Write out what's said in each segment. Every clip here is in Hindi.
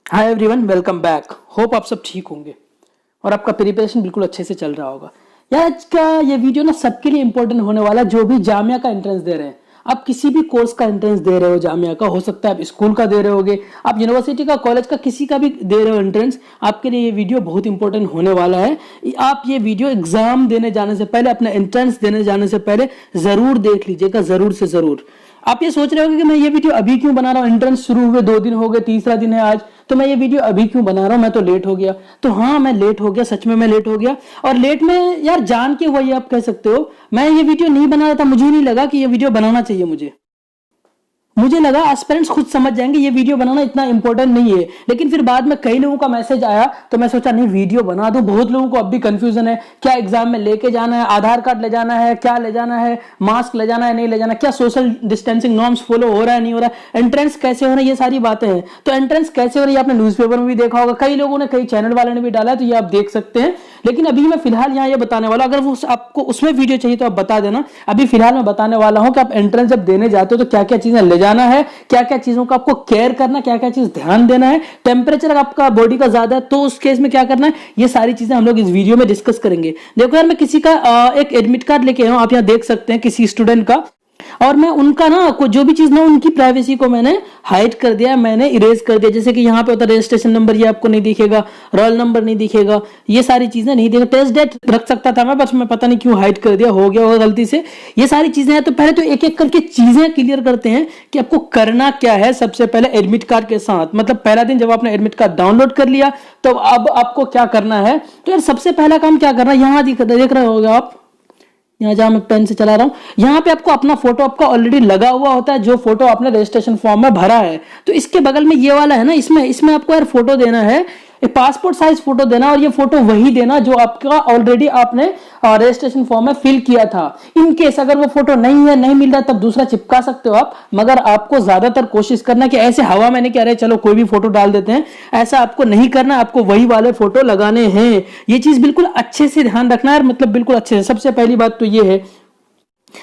Hi everyone, welcome back. Hope आप सब ठीक होंगे और आपका प्रिपरेशन बिल्कुल अच्छे से चल रहा होगा। यार आज का ये वीडियो ना सबके लिए इंपॉर्टेंट होने वाला है जो भी जामिया का एंट्रेंस दे रहे हैं। आप किसी भी कोर्स का एंट्रेंस दे रहे हो, जामिया का हो सकता है, आप स्कूल का दे रहे होगे, आप यूनिवर्सिटी का, कॉलेज का, किसी का भी दे रहे हो एंट्रेंस, आपके लिए ये वीडियो बहुत इंपॉर्टेंट होने वाला है। आप ये वीडियो एग्जाम देने जाने से पहले, अपना एंट्रेंस देने जाने से पहले जरूर देख लीजिएगा, जरूर से जरूर। आप ये सोच रहे होगे कि मैं ये वीडियो अभी क्यों बना रहा हूँ, एंट्रेंस शुरू हुए 2 दिन हो गए, तीसरा दिन है आज, तो मैं ये वीडियो अभी क्यों बना रहा हूँ, मैं तो लेट हो गया। तो हाँ, मैं लेट हो गया, सच में मैं लेट हो गया। और लेट में यार जान के वही आप कह सकते हो, मैं ये वीडियो नहीं बना रहा था, मुझे नहीं लगा कि ये वीडियो बनाना चाहिए। मुझे लगा एस्पिरेंट्स खुद समझ जाएंगे ये वीडियो बनाना इतना इंपॉर्टेंट नहीं है। लेकिन फिर बाद में कई लोगों का मैसेज आया तो मैं सोचा नहीं, वीडियो बना दूं। बहुत लोगों को अब भी कंफ्यूजन है, क्या एग्जाम में लेके जाना है, आधार कार्ड ले जाना है, क्या ले जाना है, मास्क ले जाना है, नहीं ले जाना, क्या सोशल डिस्टेंसिंग नॉर्म्स फॉलो हो रहा है, नहीं हो रहा है, एंट्रेंस कैसे हो रहा है, ये सारी बातें हैं। तो एंट्रेंस कैसे हो रही है आपने न्यूज़पेपर में भी देखा होगा, कई लोगों ने, कई चैनल वाले ने भी डाला है, तो ये आप देख सकते हैं। लेकिन अभी मैं फिलहाल यहाँ ये बताने वाला, अगर वो आपको उसमें वीडियो चाहिए तो आप बता देना। अभी फिलहाल मैं बताने वाला हूँ कि आप एंट्रेंस जब देने जाते हो तो क्या क्या चीजें ले जाना है, क्या क्या चीजों का आपको केयर करना, क्या क्या चीज ध्यान देना है। टेम्परेचर आपका बॉडी का ज्यादा है तो उस केस में क्या करना है, ये सारी चीजें हम लोग इस वीडियो में डिस्कस करेंगे। देखो यार, मैं किसी का एक एडमिट कार्ड लेके आया हूं, आप यहाँ देख सकते हैं, किसी स्टूडेंट का। और मैं उनका ना जो भी चीज ना, उनकी प्राइवेसी को मैंने हाइड कर दिया, मैंने इरेज कर दिया। जैसे कि यहाँ पे होता है रजिस्ट्रेशन नंबर, ये आपको नहीं दिखेगा, रोल नंबर नहीं दिखेगा, ये सारी चीजें नहीं दिखेगा। टेस्ट डेट रख सकता था मैं, बस मैं पता नहीं क्यों हाइड कर दिया, हो गया होगा गलती से। ये सारी चीजें हैं। तो पहले तो एक एक करके चीजें क्लियर करते हैं कि आपको करना क्या है। सबसे पहले एडमिट कार्ड के साथ, मतलब पहला दिन जब आपने एडमिट कार्ड डाउनलोड कर लिया तो अब आपको क्या करना है। तो यार सबसे पहला काम क्या करना है, यहाँ देख रहे होगा आप, यहाँ जहां मैं पेन से चला रहा हूँ, यहाँ पे आपको अपना फोटो आपका ऑलरेडी लगा हुआ होता है, जो फोटो आपने रजिस्ट्रेशन फॉर्म में भरा है। तो इसके बगल में ये वाला है ना, इसमें आपको यार फोटो देना है, पासपोर्ट साइज फोटो देना। और ये फोटो वही देना जो आपका ऑलरेडी आपने रजिस्ट्रेशन फॉर्म में फिल किया था। इन केस अगर वो फोटो नहीं है, नहीं मिल रहा, तब दूसरा चिपका सकते हो आप, मगर आपको ज्यादातर कोशिश करना कि ऐसे हवा में नहीं कह रहे चलो कोई भी फोटो डाल देते हैं, ऐसा आपको नहीं करना, आपको वही वाले फोटो लगाने हैं। ये चीज बिल्कुल अच्छे से ध्यान रखना है, मतलब बिल्कुल अच्छे से। सबसे पहली बात तो ये है।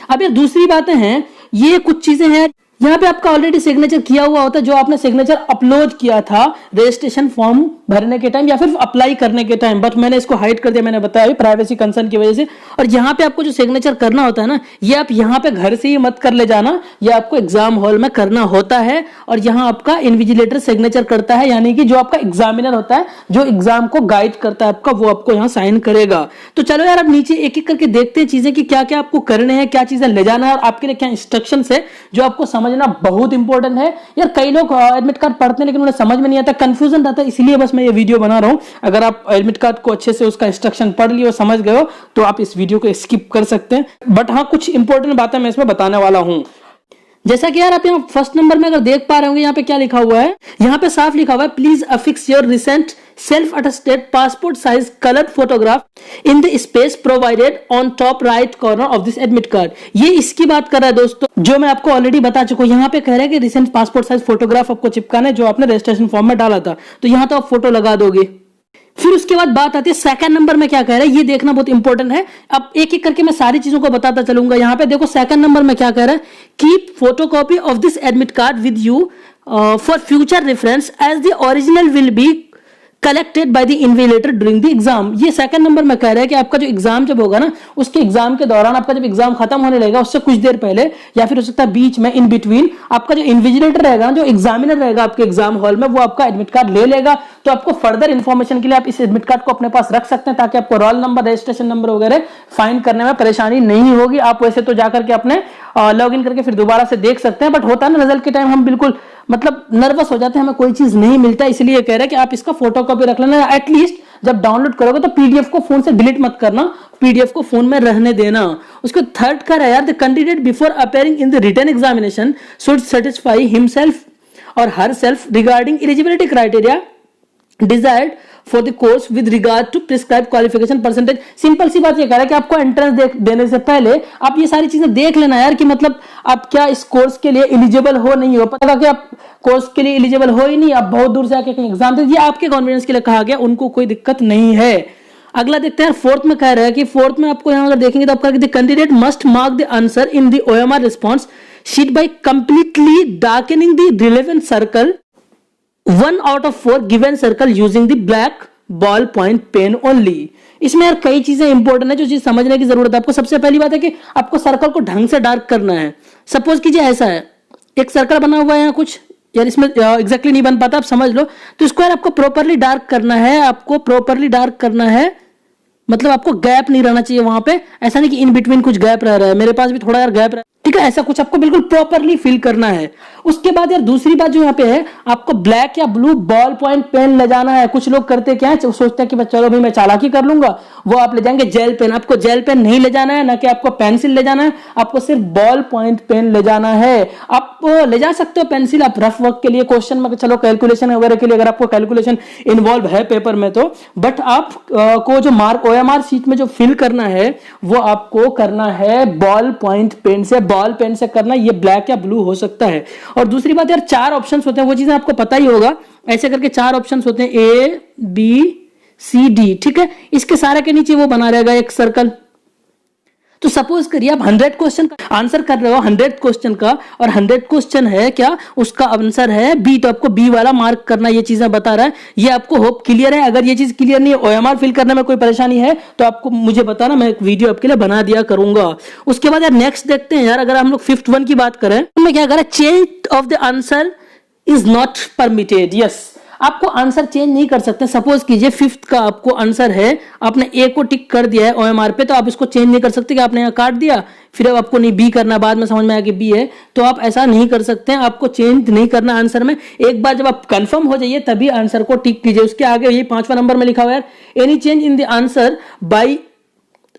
अब ये दूसरी बातें हैं, ये कुछ चीजें हैं, यहाँ पे आपका ऑलरेडी सिग्नेचर किया हुआ होता है, जो आपने सिग्नेचर अपलोड किया था रजिस्ट्रेशन फॉर्म भरने के टाइम या फिर अप्लाई करने के टाइम, बट मैंने इसको हाइड कर दिया, मैंने बताया प्राइवेसी कंसर्न की वजह से। और यहाँ पे आपको जो सिग्नेचर करना होता है ना, ये आप यहाँ पे घर से ही मत कर ले जाना, ये आपको एग्जाम हॉल में करना होता है। और यहाँ आपका इन्विजिलेटर सिग्नेचर करता है, यानी कि जो आपका एग्जामिनर होता है, जो एग्जाम को गाइड करता है आपका, वो आपको यहाँ साइन करेगा। तो चलो यार, अब नीचे एक एक करके देखते हैं चीजें कि क्या क्या आपको करने हैं, क्या चीजें ले जाना है और आपके लिए क्या इंस्ट्रक्शन है जो आपको समझना बहुत इंपॉर्टेंट है। यार कई लोग एडमिट कार्ड पढ़ते हैं लेकिन उन्हें समझ में नहीं आता, कंफ्यूजन रहता है, इसलिए बस मैं ये वीडियो बना रहा हूं। अगर आप एडमिट कार्ड को अच्छे से उसका इंस्ट्रक्शन पढ़ लिए और समझ गए हो तो आप इस वीडियो को स्किप कर सकते हैं, बट हाँ कुछ इंपॉर्टेंट बातें मैं इसमें बताने वाला हूं। जैसा कि यार आप यहाँ फर्स्ट नंबर में अगर देख पा रहे होंगे, यहाँ पे क्या लिखा हुआ है, यहाँ पे साफ लिखा हुआ है, please affix your recent self attested passport size colour photograph in the space provided on top right corner of this admit card. ये इसकी बात कर रहा है दोस्तों, जो मैं आपको ऑलरेडी बता चुका हूं। यहाँ पे कह रहा है कि रिसेंट पासपोर्ट साइज फोटोग्राफ आपको चिपकाना है, जो आपने रजिस्ट्रेशन फॉर्म में डाला था, तो यहाँ तो आप फोटो लगा दोगे। फिर उसके बाद बात आती है सेकंड नंबर में क्या कह रहा है, ये देखना बहुत इंपॉर्टेंट है। अब एक एक करके मैं सारी चीजों को बताता चलूंगा। यहाँ पे देखो सेकंड नंबर में क्या कह रहा है, keep photocopy of this admit card with you for future reference as the original will be collected by the invigilator during the exam. ये सेकंड नंबर में कह रहा है कि आपका जो एग्जाम जब होगा ना, उसके एग्जाम के दौरान, आपका जब एग्जाम खत्म होने लगेगा उससे कुछ देर पहले या फिर हो सकता है बीच में, इन बिटवीन, आपका जो इन्विजिलेटर रहेगा ना, जो एग्जामिनर रहेगा आपके एग्जाम हॉल में, वो आपका एडमिट कार्ड ले लेगा। तो आपको फर्दर इन्फॉर्मेशन के लिए आप इस एडमिट कार्ड को अपने पास रख सकते हैं, ताकि आपको रोल नंबर, रजिस्ट्रेशन नंबर वगैरह फाइंड करने में परेशानी नहीं होगी। आप वैसे तो जाकर के अपने लॉग इन करके फिर दोबारा से देख सकते हैं, बट होता है ना रिजल्ट के टाइम हम बिल्कुल मतलब नर्वस हो जाते हैं, हमें कोई चीज नहीं मिलता, इसलिए कह रहा है कि आप इसका फोटो कॉपी रख लेना। एटलीस्ट जब डाउनलोड करोगे तो पीडीएफ को फोन से डिलीट मत करना, पीडीएफ को फोन में रहने देना। उसको थर्ड कर है यार, the candidate before appearing in the written examination should satisfy himself और herself regarding eligibility criteria desired for the course with regard to prescribe qualification percentage. Simple सी बात ये कह रहा है कि आपको एंट्रेंस देने से पहले आप ये सारी चीजें देख लेना यार, कि मतलब आप क्या इस कोर्स के लिए एलिजिबल हो, नहीं हो। पता कि आप कोर्स के लिए एलिजिबल हो ही नहीं, आप बहुत दूर से आके कहीं एग्जाम दे, ये आपके कॉन्फिडेंस के लिए कहा गया, उनको कोई दिक्कत नहीं है। अगला देखते हैं फोर्थ में कह रहा है कि फोर्थ में आपको यहां अगर देखेंगे तो आपका candidate must mark the answer in the OMR response sheet by completely darkening the relevant circle 1 out of 4 given circle using the black ball point pen only। इसमें यार कई चीजें इंपॉर्टेंट है जो चीज समझने की जरूरत है आपको। सबसे पहली बात है कि आपको सर्कल को ढंग से डार्क करना है। सपोज कीजिए ऐसा है, एक सर्कल बना हुआ है यहाँ कुछ, यार इसमें एग्जैक्टली नहीं बन पाता, आप समझ लो। तो इसको यार आपको प्रॉपरली डार्क करना है, आपको प्रॉपरली डार्क करना है, मतलब आपको गैप नहीं रहना चाहिए वहां पे। ऐसा नहीं कि इन बिटवीन कुछ गैप रह रहा है, मेरे पास भी थोड़ा यार गैप रहा है, ठीक है। ऐसा कुछ आपको बिल्कुल प्रॉपरली फिल करना है। उसके बाद यार दूसरी बात जो यहाँ पे है, आपको ब्लैक या ब्लू बॉल पॉइंट पेन ले जाना है। कुछ लोग करते क्या है, सोचते हैं कि चलो भाई मैं चालाकी कर लूंगा, वो आप ले जाएंगे जेल पेन। आपको जेल पेन नहीं ले जाना है, ना कि आपको पेंसिल ले जाना है, आपको सिर्फ बॉल पॉइंट पेन ले जाना है। आप ले जा सकते हो पेंसिल आप रफ वर्क के लिए, क्वेश्चन में चलो कैलकुलेशन वगैरह के लिए, अगर आपको कैलकुलेशन इन्वॉल्व है पेपर में तो। बट आप को जो मार्क ओएमआर शीट में जो फिल करना है वो आपको करना है बॉल पॉइंट पेन से, बॉल पेन से करना। ये ब्लैक या ब्लू हो सकता है। और दूसरी बात यार 4 ऑप्शंस होते हैं, वो चीजें आपको पता ही होगा। ऐसे करके 4 ऑप्शंस होते हैं, ए बी सी डी, ठीक है। इसके सारे के नीचे वो बना रहेगा एक सर्कल। तो सपोज करिए आप 100 क्वेश्चन का आंसर कर रहे हो, 100 क्वेश्चन का, और 100 क्वेश्चन है क्या, उसका आंसर है बी, तो आपको बी वाला मार्क करना। ये चीजें बता रहा है, ये आपको होप क्लियर है। अगर ये चीज क्लियर नहीं है, ओएमआर फिल करने में कोई परेशानी है तो आपको मुझे बताना, मैं एक वीडियो आपके लिए बना दिया करूंगा। उसके बाद यार नेक्स्ट देखते हैं यार, अगर हम लोग 5th वन की बात करें तो मैं क्या करें, change of the answer is not permitted. Yes, आपको आंसर चेंज नहीं कर सकते। सपोज कीजिए 5th का आपको आंसर है, आपने ए को टिक कर दिया है ओएमआर पे, तो आप इसको चेंज नहीं कर सकते कि आपने यहाँ काट दिया फिर अब आपको नहीं बी करना, बाद में समझ में आया कि बी है, तो आप ऐसा नहीं कर सकते हैं। आपको चेंज नहीं करना आंसर में। एक बार जब आप कंफर्म हो जाइए तभी आंसर को टिक कीजिए। उसके आगे ये 5वां नंबर में लिखा हुआ है, any change in the answer by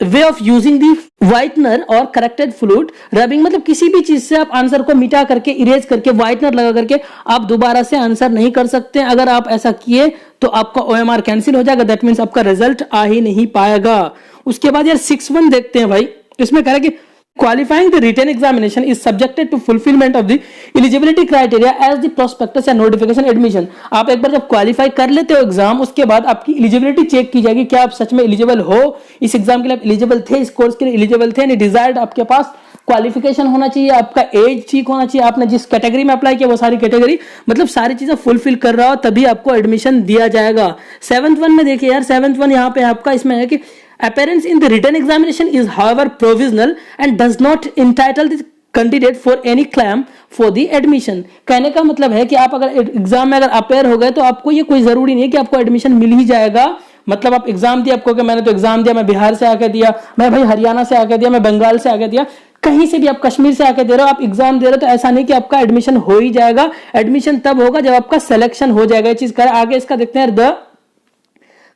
way of using the whitener और करेक्टेड फ्लूइड रबिंग, मतलब किसी भी चीज से आप आंसर को मिटा करके, इरेज करके, व्हाइटनर लगा करके आप दोबारा से आंसर नहीं कर सकते। अगर आप ऐसा किए तो आपका ओएमआर कैंसिल हो जाएगा, दैट मींस आपका रिजल्ट आ ही नहीं पाएगा। उसके बाद यार 6 वन देखते हैं भाई। इसमें कह रहा है कि qualifying the written examination is subjected to fulfillment of the eligibility criteria as the prospectus या notification admission। आप एक बार जब क्वालिफाई कर लेते हो एग्जाम, उसके बाद आपकी एलिजिबिलिटी चेक की जाएगी, क्या आप सच में एलिजिबल हो, इस एग्जाम के लिए आप एलिजिबल थे, इस कोर्स के लिए एलिजिबल थे, नहीं डिजायर्ड आपके पास क्वालिफिकेशन होना चाहिए, आपका एज ठीक होना चाहिए, आपने जिस कैटेगरी में अप्लाई किया वो सारी कैटेगरी, मतलब सारी चीजें फुलफिल कर रहा हो तभी आपको एडमिशन दिया जाएगा। 7th वन में देखिए यार, 7th वन यहाँ पे आपका इसमें है कि appearance in the written examination is however provisional and does not entitle the candidate for any claim for the admission। कहने का मतलब है कि आप अगर एग्जाम में अगर अपेयर हो गए तो आपको ये कोई जरूरी नहीं है कि आपको एडमिशन मिल ही जाएगा। मतलब आप एग्जाम दिया, आपको कि मैंने तो एग्जाम दिया, मैं बिहार से आके दिया, मैं भाई हरियाणा से आके दिया, मैं बंगाल से आके दिया, कहीं से भी आप कश्मीर से आके दे रहे हो, आप एग्जाम दे रहे हो, तो ऐसा नहीं कि आपका एडमिशन हो ही जाएगा। एडमिशन तब होगा जब आपका सिलेक्शन हो जाएगा। ये चीज कर आगे इसका देखते हैं, the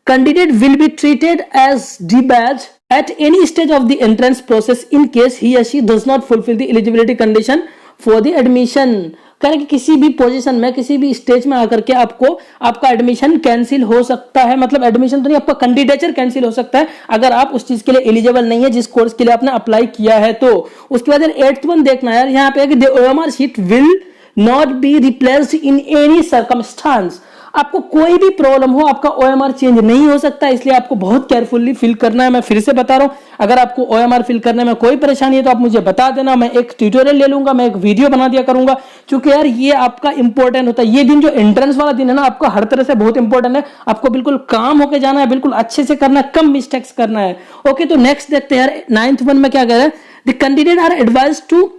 candidate will be treated as debadged at any stage of the entrance process in case he or she does not fulfill the eligibility condition for the admission। कह कि किसी भी पोजीशन में, किसी भी स्टेज में आकर के आपको आपका एडमिशन कैंसिल हो सकता है। मतलब एडमिशन तो नहीं, आपका कैंडिडेचर कैंसिल हो सकता है अगर आप उस चीज के लिए एलिजिबल नहीं है जिस कोर्स के लिए आपने अप्लाई किया है। तो उसके बाद 8th वन देखना यार, यहाँ पे है कि the OMR sheet will not be replaced in any circumstance. आपको कोई भी प्रॉब्लम हो, आपका ओएमआर चेंज नहीं हो सकता, इसलिए आपको बहुत केयरफुली फिल करना है। मैं फिर से बता रहा हूं, अगर आपको ओएमआर फिल करने में कोई परेशानी है तो आप मुझे बता देना, मैं एक ट्यूटोरियल ले लूंगा, मैं एक वीडियो बना दिया करूंगा। क्योंकि यार ये आपका इंपॉर्टेंट होता है। ये दिन जो एंट्रेंस वाला दिन है ना, आपका हर तरह से बहुत इंपॉर्टेंट है। आपको बिल्कुल काम होके जाना है, बिल्कुल अच्छे से करना है, कम मिस्टेक्स करना है। ओके, तो नेक्स्ट देखते हैं यार 9th वन में क्या कह रहा है, the candidate are advised to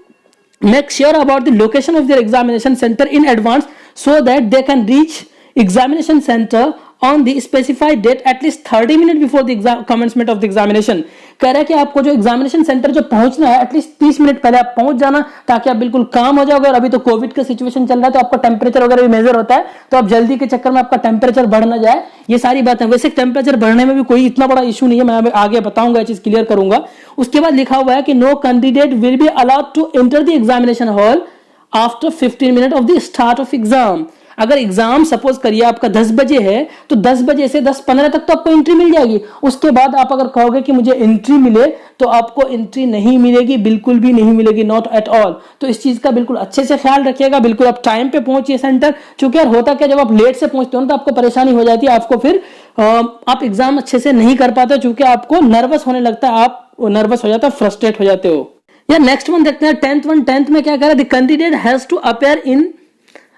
make sure about the location of their examination center in advance so that they can reach examination center on the specified date at least 30 minutes before the commencement of the examination। कह रहा है कि आपको जो एग्जामिनेशन सेंटर जो पहुंचना है एटलीस्ट 30 मिनट पहले आप पहुंच जाना, ताकि आप बिल्कुल काम हो जाओगे। और अभी तो कोविड का सिचुएशन चल रहा है तो आपका टेम्परेचर वगैरह भी मेजर होता है, तो आप जल्दी के चक्कर में आपका टेम्परेचर बढ़ ना जाए। ये सारी बातें, वैसे टेम्परेचर बढ़ने में भी कोई इतना बड़ा इशू नहीं है, मैं आगे बताऊंगा, ये चीज क्लियर करूंगा। उसके बाद लिखा हुआ है कि no candidate will be allowed to enter the examination hall after 15 minute of the start of exam. अगर एग्जाम सपोज करिए आपका 10 बजे है तो 10 बजे से 10:15 तक तो आपको एंट्री मिल जाएगी। उसके बाद आप अगर कहोगे कि मुझे एंट्री मिले तो आपको एंट्री नहीं मिलेगी, बिल्कुल भी नहीं मिलेगी, नॉट एट ऑल। तो इस चीज का बिल्कुल अच्छे से ख्याल रखिएगा, बिल्कुल आप टाइम पे पहुंचिए सेंटर। क्योंकि यार होता क्या, जब आप लेट से पहुंचते हो तो आपको परेशानी हो जाती है, आपको फिर आप एग्जाम अच्छे से नहीं कर पाते क्योंकि आपको नर्वस होने लगता है, आप नर्वस हो जाता है, फ्रस्ट्रेट हो जाते हो। या नेक्स्ट वन देखते हैं 10th वन। 10th में क्या कह रहा है, the candidate has to appear in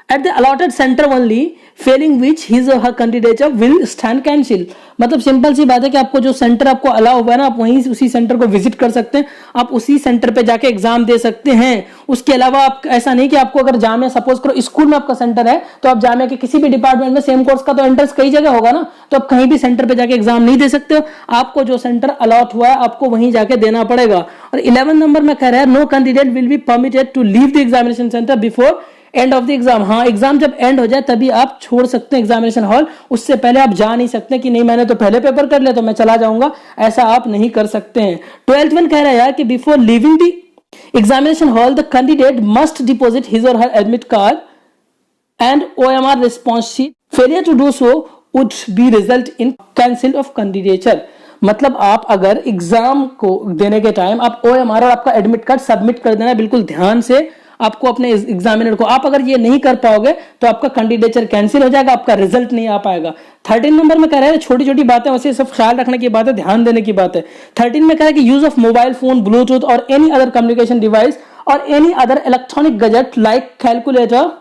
at the allotted center only, failing which his or her candidature will stand cancel। मतलब सिंपल सी बात है कि आपको जो सेंटर आपको अलाउ हुआ है ना, आप वहीं उसी सेंटर को विजिट कर सकते हैं, आप उसी सेंटर पे जाके एग्जाम दे सकते हैं। उसके अलावा आप ऐसा नहीं कि आपको अगर जामिया सपोज करो स्कूल में आपका सेंटर है, तो आप जामिया के किसी भी डिपार्टमेंट में सेम कोर्स का तो एंट्रेंस कई जगह होगा ना, तो आप कहीं भी सेंटर पे जाके एग्जाम नहीं दे सकते हो। आपको जो सेंटर अलॉट हुआ है आपको वहीं जाके देना पड़ेगा। और 11 नंबर में कह रहा है no candidate will be permitted to leave the examination centre before end of the exam. हाँ, एग्जाम जब एंड हो जाए तभी आप छोड़ सकते हैं एग्जामिनेशन हॉल, उससे पहले आप जा नहीं सकते कि नहीं मैंने तो पहले पेपर कर लिया तो मैं चला जाऊंगा, ऐसा आप नहीं कर सकते हैं। 12th में कह रहा है यार कि before leaving the examination hall the candidate must deposit his और her admit card and OMR response sheet. Failure to do so would be result in cancel of candidature. मतलब आप अगर एग्जाम को देने के टाइम आप OMR और आपका एडमिट कार्ड सबमिट कर देना बिल्कुल ध्यान से, आपको अपने एग्जामिनर को। आप अगर ये नहीं कर पाओगे तो आपका कैंडिडेचर कैंसिल हो जाएगा, आपका रिजल्ट नहीं आ पाएगा। 13 नंबर में कह रहा है छोटी छोटी बातें वैसे सब ख्याल रखने की बात है, ध्यान देने की बात है। 13 में कह रहा है कि use of mobile phone, Bluetooth और एनी अदर कम्युनिकेशन डिवाइस और any other electronic gadget like calculator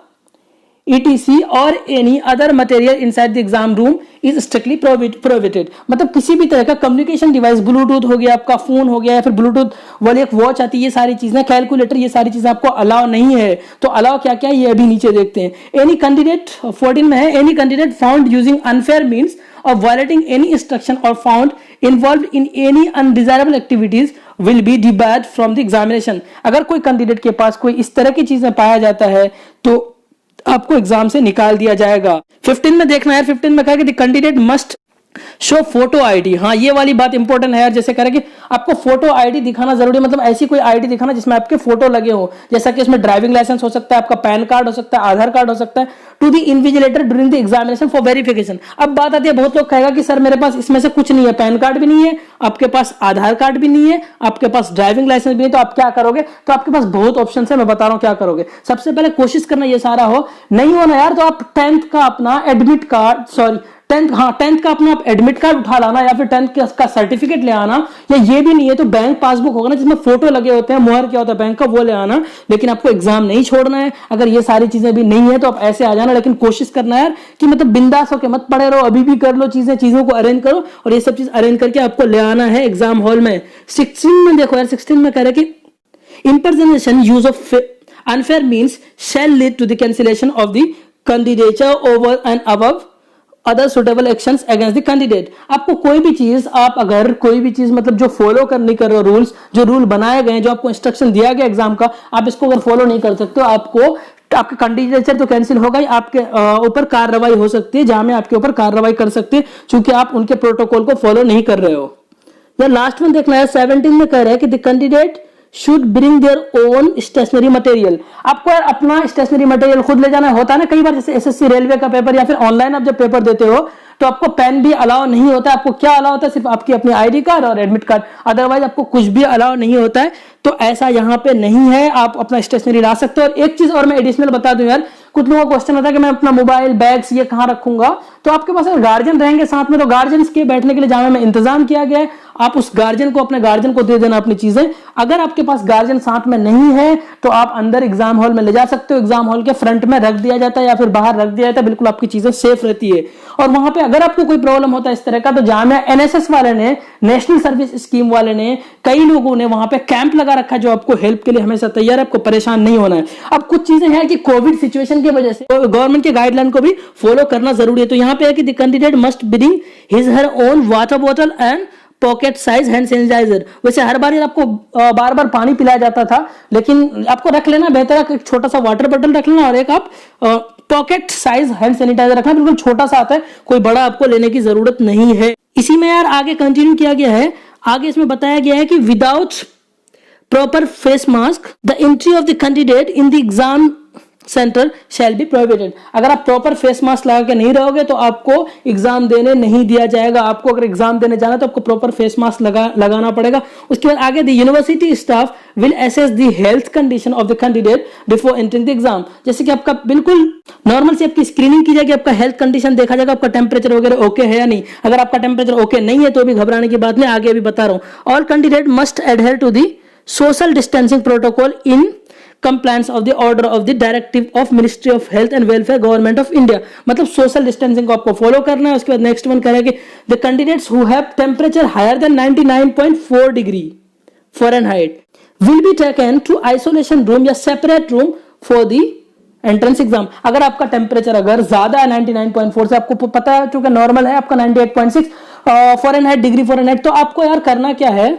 ETC और any other material inside the exam room is strictly prohibited. मतलब किसी भी तरह का कम्युनिकेशन डिवाइस, ब्लूटूथ हो गया, आपका फोन हो गया, या फिर ब्लूटूथ वाली एक वॉच आती है, ये सारी चीजें, कैलकुलेटर, ये सारी चीजें आपको अलाउ नहीं है। तो अलाउ क्या क्या ये अभी नीचे देखते हैं। एनी कैंडिडेट 14 में है, any candidate found using unfair means of violating any instruction or found involved in any undesirable activities will be debarred from the examination। अगर कोई कैंडिडेट के पास कोई इस तरह की चीजें पाया जाता है तो आपको एग्जाम से निकाल दिया जाएगा। 15 में देखना है, 15 में कहा कि the candidate must show photo ID. हाँ, ये वाली बात इंपॉर्टेंट है यार। जैसे कह रहे कि आपको फोटो आईडी दिखाना जरूरी है, मतलब ऐसी कोई आईडी दिखाना जिसमें आपके फोटो लगे हो, जैसा कि इसमें ड्राइविंग लाइसेंस हो सकता है, आपका पैन कार्ड हो सकता है, आधार कार्ड हो सकता है, to the invigilator during the examination for verification. अब बात आती है, बहुत लोग कहेगा कि सर मेरे पास इसमें से कुछ नहीं है, पैन कार्ड भी नहीं है, आपके पास आधार कार्ड भी नहीं है, आपके पास ड्राइविंग लाइसेंस भी नहीं, तो आप क्या करोगे? तो आपके पास बहुत ऑप्शन है, मैं बता रहा हूं क्या करोगे। सबसे पहले कोशिश करना ये सारा हो, नहीं हो ना यार तो आप 10th का अपना एडमिट कार्ड, सॉरी 10th का अपना आप एडमिट कार्ड उठा लाना, या फिर 10th का सर्टिफिकेट ले आना, या ये भी नहीं है तो बैंक पासबुक होगा ना जिसमें फोटो लगे होते हैं, मुहर क्या होता है बैंक का, वो ले आना। लेकिन आपको एग्जाम नहीं छोड़ना है। अगर ये सारी चीजें भी नहीं है तो आप ऐसे आ जाना, लेकिन कोशिश करना यार कि मतलब बिंदास होकर मत पड़े रहो, अभी भी कर लो चीजों को अरेंज करो, और ये सब चीज अरेंज करके आपको ले आना है एग्जाम हॉल में। 16 में देखो यार, 16 में कह रहे कि impersonation use of unfair means shall lead to the cancellation of the candidature over and above other suitable actions against the candidate. आपको कोई भी चीज, आप अगर कोई भी चीज मतलब जो फॉलो नहीं कर रहे हो, रूल्स जो रूल बनाए गए हैं, जो आपको इंस्ट्रक्शन दिया गया एग्जाम का, आप इसको अगर फॉलो नहीं कर सकते हो, आपका कैंडिडेचर तो कैंसिल होगा ही, आपके ऊपर कार्रवाई हो सकती है, जहां में आपके ऊपर कार्रवाई कर सकते हैं क्योंकि आप उनके प्रोटोकॉल को फॉलो नहीं कर रहे हो। या लास्ट में देखना है, 17 में कह रहा है कि the candidate should bring their own stationery material. आपको यार अपना स्टेशनरी मटेरियल खुद ले जाना होता है ना। कई बार जैसे एसएससी रेलवे का पेपर या फिर ऑनलाइन आप जब पेपर देते हो तो आपको पेन भी अलाउ नहीं होता है। आपको क्या अलाउ होता है? सिर्फ आपकी अपनी आईडी कार्ड और एडमिट कार्ड, अदरवाइज आपको कुछ भी अलाउ नहीं होता है। तो ऐसा यहाँ पे नहीं है, आप अपना स्टेशनरी ला सकते हो। और एक चीज और मैं एडिशनल बता दूं यार, कुछ लोगों का क्वेश्चन होता है कि मैं अपना मोबाइल, बैग्स ये कहाँ रखूंगा, तो आपके पास अगर गार्जियन रहेंगे साथ में तो गार्जियंस के बैठने के लिए जामे में इंतजाम किया गया है, आप उस गार्जियन को, अपने गार्जियन को दे देना अपनी चीजें। अगर आपके पास गार्जियन साथ में नहीं है तो आप अंदर एग्जाम हॉल में ले जा सकते हो, एग्जाम हॉल के फ्रंट में रख दिया जाता है या फिर बाहर रख दिया जाता है, बिल्कुल आपकी चीजें सेफ रहती है। और वहां पे अगर आपको कोई प्रॉब्लम होता है इस तरह का, तो जामिया एनएसएस वाले ने, नेशनल सर्विस स्कीम वाले ने, कई लोगों ने वहां पे कैंप लगा रखा है जो आपको हेल्प के लिए हमेशा तैयार है, आपको परेशान नहीं होना है। अब कुछ चीजें हैं कि कोविड सिचुएशन की वजह से गवर्नमेंट के गाइडलाइन को भी फॉलो करना जरूरी है। तो यहाँ पे है कि the candidate must bring his her own water bottle and pocket size hand sanitiser. वैसे हर बार आपको बार बार पानी पिलाया जाता था, लेकिन आपको रख लेना बेहतर है, एक छोटा सा वाटर बॉटल रख लेना और एक आप पॉकेट साइज हैंड सैनिटाइजर रखना, बिल्कुल छोटा सा आता है, कोई बड़ा आपको लेने की जरूरत नहीं है। इसी में यार आगे कंटिन्यू किया गया है, आगे इसमें बताया गया है कि without proper face mask the entry of the candidate in the exam centre shall be prohibited. अगर आप प्रॉपर फेस मास्क लगा के नहीं रहोगे तो आपको एग्जाम देने नहीं दिया जाएगा। आपको अगर एग्जाम देने जाना तो आपको प्रॉपर फेस मास्क लगाना पड़ेगा। उसके बाद आगे the university staff will assess the health condition of the candidate before entering the exam. जैसे कि आपका बिल्कुल नॉर्मल से आपकी स्क्रीनिंग की जाएगी, आपका हेल्थ कंडीशन देखा जाएगा, आपका टेम्परेचर वगैरह ओके है या नहीं। अगर आपका टेम्परेचर ओके नहीं है तो भी घबराने की बात नहीं, आगे भी बता रहा हूं। All candidate must adhere to the social distancing protocol in compliance of the order of the directive of ministry of health and welfare government of India. मतलब सोशल डिस्टेंसिंग को आपको फॉलो करना है। उसके बाद नेक्स्ट वन कह रहा है कि the candidates who have temperature higher than 99.4 degree Fahrenheit will be taken to isolation room या separate room for the entrance exam. अगर आपका टेम्परेचर अगर ज्यादा है 99.4 से, आपको पता है चूंकि नॉर्मल है आपका 98.6 फ़ारेनहाइट डिग्री फ़ारेनहाइट, तो आपको यार करना क्या है,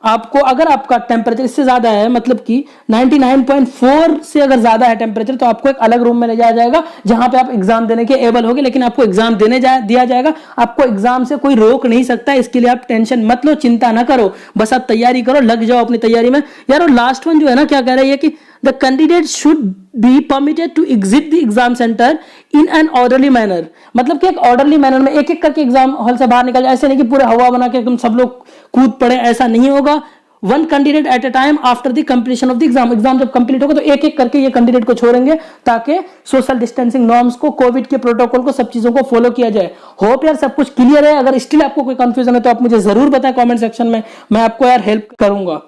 आपको अगर आपका टेम्परेचर इससे ज्यादा है, मतलब कि 99.4 से अगर ज्यादा है टेम्परेचर, तो आपको एक अलग रूम में ले जाया जाएगा जहां पे आप एग्जाम देने के एबल होगे। लेकिन आपको एग्जाम दिया जाएगा, आपको एग्जाम से कोई रोक नहीं सकता। इसके लिए आप टेंशन मत लो, चिंता ना करो, बस आप तैयारी करो, लग जाओ अपनी तैयारी में यार। और लास्ट वन जो है ना, क्या कह रहा है कि the candidate should be permitted to exit the exam centre in an orderly manner. मतलब कि एक ऑर्डरली मैनर में एक एक करके एग्जाम हॉल से बाहर निकल जाए, ऐसे नहीं कि पूरे हवा बना के एकदम सब लोग कूद पड़े, ऐसा नहीं होगा। One candidate at a time after the completion of the exam. Exam जब कंप्लीट होगा तो एक एक करके ये कैंडिडेट को छोड़ेंगे, ताकि सोशल डिस्टेंसिंग नॉर्म्स को, कोविड के प्रोटोकॉल को, सब चीजों को फॉलो किया जाए। होप यार सब कुछ क्लियर है। अगर स्टिल आपको कोई कंफ्यूजन है तो आप मुझे जरूर बताएं कमेंट सेक्शन में, मैं आपको यार हेल्प करूंगा।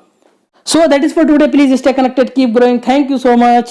So that is for today. Please stay connected, keep growing. Thank you so much.